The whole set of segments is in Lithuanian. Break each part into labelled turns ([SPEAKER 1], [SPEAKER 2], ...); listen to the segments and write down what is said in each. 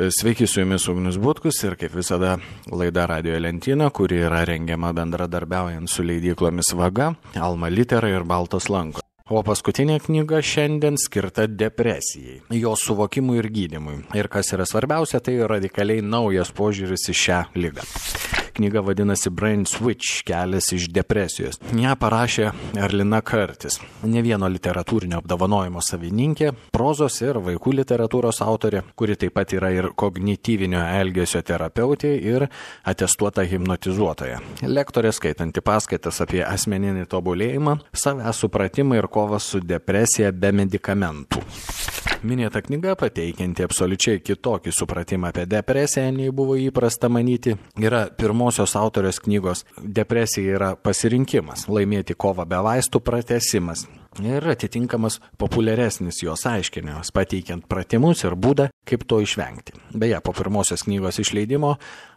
[SPEAKER 1] Sveiki, su jumis Ugnius Butkus ir kaip visada laida Radio Lentyna, kuri yra rengiama bendradarbiaujant su leidyklomis Vaga, Alma Litera ir Baltos lankos. O paskutinė knyga šiandien skirta depresijai, jos suvokimui ir gydymui. Ir kas yra svarbiausia, tai radikaliai naujas požiūris į šią ligą. Knyga vadinasi Brain Switch – kelias iš depresijos. Ją parašė Arlina Curtis, ne vieno literatūrinio apdovanojimo savininkė, prozos ir vaikų literatūros autorė, kuri taip pat yra ir kognityvinio elgesio terapeutė ir atestuota hipnotizuotoja. Lektorė skaitanti paskaitas apie asmeninį tobulėjimą, savęs supratimą ir kovą su depresija be medikamentų. Minėta knyga, pateikianti absoliučiai kitokį supratimą apie depresiją, nei buvo įprasta manyti, yra pirmosios autorės knygos Depresija yra pasirinkimas, laimėti kovą be vaistų pratęsimas. Ir atitinkamas populiaresnis jos aiškinimas, pateikiant pratimus ir būdą, kaip to išvengti. Beje, po pirmosios knygos išleidimo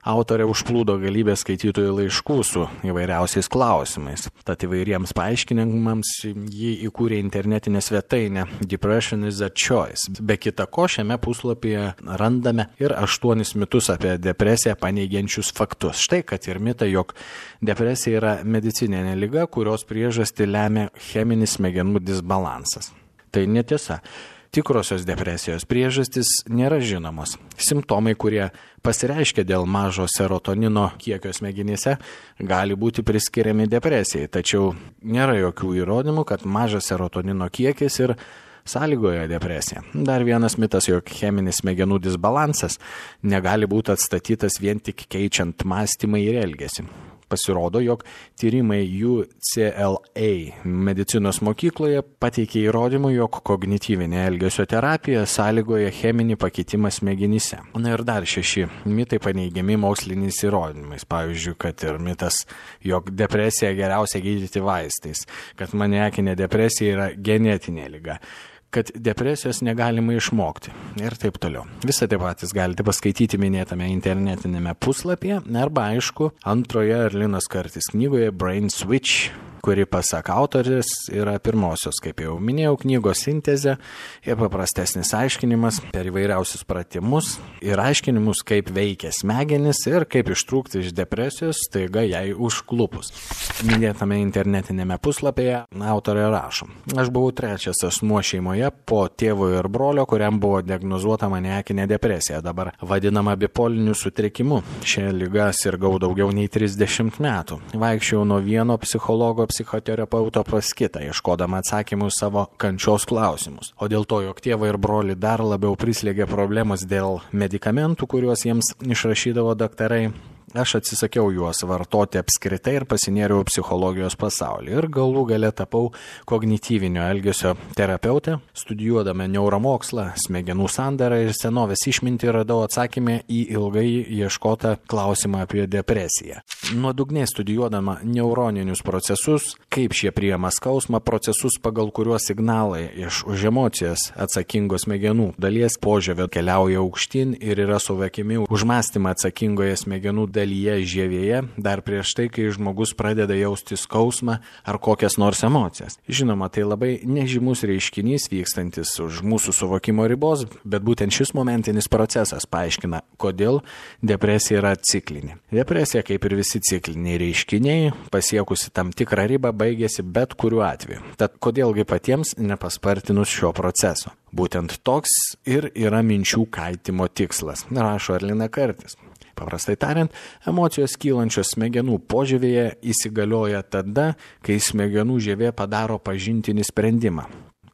[SPEAKER 1] autorė užplūdo galybę skaitytojų laiškų su įvairiausiais klausimais. Tad įvairiems paaiškinimams ji įkūrė internetinę svetainę Depression is a Choice. Be kita ko, šiame puslapyje randame ir 8 mitus apie depresiją paneigiančius faktus. Štai kad ir mitą, jog depresija yra medicininė liga, kurios priežastį lemia cheminis smegenų disbalansas. Tai netiesa. Tikrosios depresijos priežastys nėra žinomos. Simptomai, kurie pasireiškia dėl mažo serotonino kiekio smegenyse, gali būti priskiriami depresijai, tačiau nėra jokių įrodymų, kad mažas serotonino kiekis ir sąlygoja depresiją. Dar vienas mitas, jog cheminis smegenų disbalansas negali būti atstatytas vien tik keičiant mąstymą ir elgesį. Pasirodo, jog tyrimai UCLA medicinos mokykloje pateikė įrodymų, jog kognityvinė elgesio terapija sąlygoja cheminį pakitimą smegenyse. Na ir dar 6 mitai paneigiami moksliniais įrodymais. Pavyzdžiui, kad ir mitas, jog depresiją geriausia gydyti vaistais, kad maniakinė depresija yra genetinė liga, kad depresijos negalima išmokti ir taip toliau. Visą tai patys galite paskaityti minėtame internetinėme puslapyje arba aišku antroje Arlinos Curtis knygoje Brain Switch, kuri pasak autorės yra pirmosios, kaip jau minėjau, knygos sintezė ir paprastesnis aiškinimas per įvairiausius pratimus ir aiškinimus, kaip veikia smegenis ir kaip ištrūkti iš depresijos staiga jai užklupus. Minėtame internetinėme puslapyje autorė rašo: Aš buvau 3 asmuo šeimoje po tėvo ir brolio, kuriam buvo diagnozuota maniakinė depresija, dabar vadinama bipoliniu sutrikimu. Šią ligą sirgau daugiau nei 30 metų. Vaikščiau nuo vieno psichoterapeuto pas kitą, ieškodama atsakymų savo kančios klausimus. O dėl to, jog tėvą ir brolį dar labiau prislėgė problemos dėl medikamentų, kuriuos jiems išrašydavo daktarai, aš atsisakiau juos vartoti apskritai ir pasinėriau psichologijos pasaulį. Ir galų gale tapau kognityvinio elgesio terapeutė, studijuodama neuromokslą, smegenų sandarą ir senovės išmintį radau atsakymą į ilgai ieškotą klausimą apie depresiją. Nuodugniai studijuodama neuroninius procesus, kaip šie priima skausmą, procesus, pagal kuriuos signalai iš už emocijas atsakingos smegenų dalies požievio keliauja aukštyn ir yra suvokiami už mąstymą atsakingoje smegenų dalyje žievėje, dar prieš tai, kai žmogus pradeda jausti skausmą ar kokias nors emocijas. Žinoma, tai labai nežymus reiškinys vykstantis už mūsų suvokimo ribos, bet būtent šis momentinis procesas paaiškina, kodėl depresija yra ciklinė. Depresija, kaip ir visi cikliniai reiškiniai, pasiekusi tam tikrą ribą, baigėsi bet kuriuo atveju. Tad kodėlgi patiems nepaspartinus šio proceso? Būtent toks ir yra minčių kaitimo tikslas, rašo Arlina Curtis. Paprastai tariant, emocijos kylančios smegenų požievėje įsigalioja tada, kai smegenų žievė padaro pažintinį sprendimą.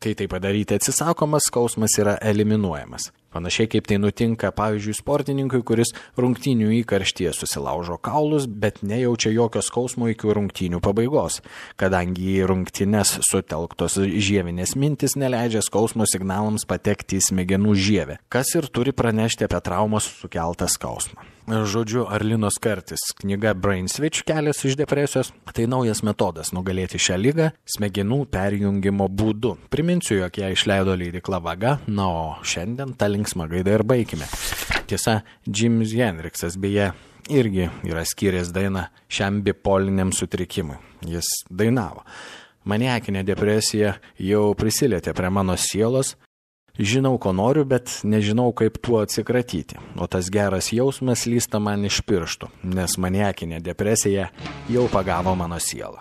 [SPEAKER 1] Kai tai padaryti atsisakomas, skausmas yra eliminuojamas. Panašiai kaip tai nutinka, pavyzdžiui, sportininkui, kuris rungtynių įkarštyje susilaužo kaulus, bet nejaučia jokio skausmo iki rungtynių pabaigos, kadangi į rungtynes sutelktos žievinės mintis neleidžia skausmo signalams patekti į smegenų žievę, kas ir turi pranešti apie traumos sukeltą skausmą. Žodžiu, Arlinos Curtis knyga Brain Switch – kelias iš depresijos – tai naujas metodas nugalėti šią ligą smegenų perjungimo būdu. Priminsiu, jog ją išleido leidykla Vaga, na o šiandien tą linksmą gaidą ir baigime. Tiesa, Jimis Hendriksas beje irgi yra skyręs dainą šiam bipoliniam sutrikimui. Jis dainavo: Maniakinė depresija jau prisilietė prie mano sielos, Žinau, ko noriu, bet nežinau, kaip tuo atsikratyti. O tas geras jausmas lysta man iš pirštų, nes maniakinė depresija jau pagavo mano sielą.